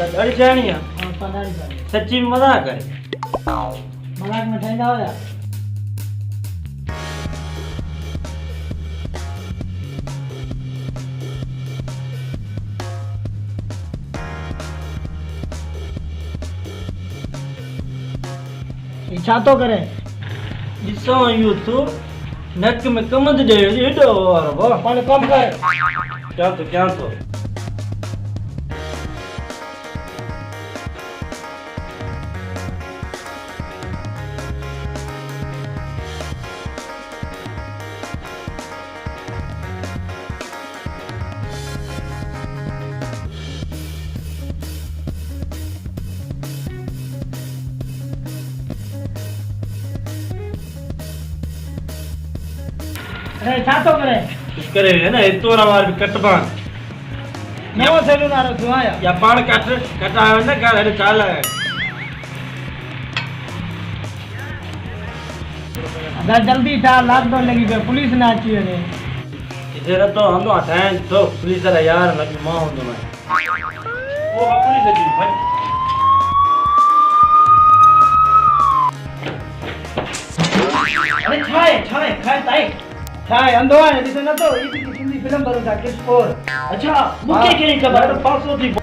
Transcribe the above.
ॾाढी चइणी आहे हाँ पनारी करे सची में मज़ाक करे मजाक में ठाहींदा हुया छा तो करे ॾिसो इहो तूं नक में कमंद ॾे एॾो वारो भाउ पाण कम कर क्या तो अरे छा तो करे कुछ करे है ना एतो वार भी कटबान नवो सैलून वारो तू आया या पाण कटायो न घर हेॾे चाल आहे अगर जल्दी था लॉकडाउन लगी पे पुलिस ना अची वने इधर तो हंदो ठाहिण तो पुलिस वारा यार न मां हूंदो मैं वो पुलिस अची भाई अरे छाए खाए ताई छाए अंधो है दिस न तो ई सिंधी फिल्म बनो था किस फोर अच्छा मूंखे कहिड़ी ख़बर पासो थी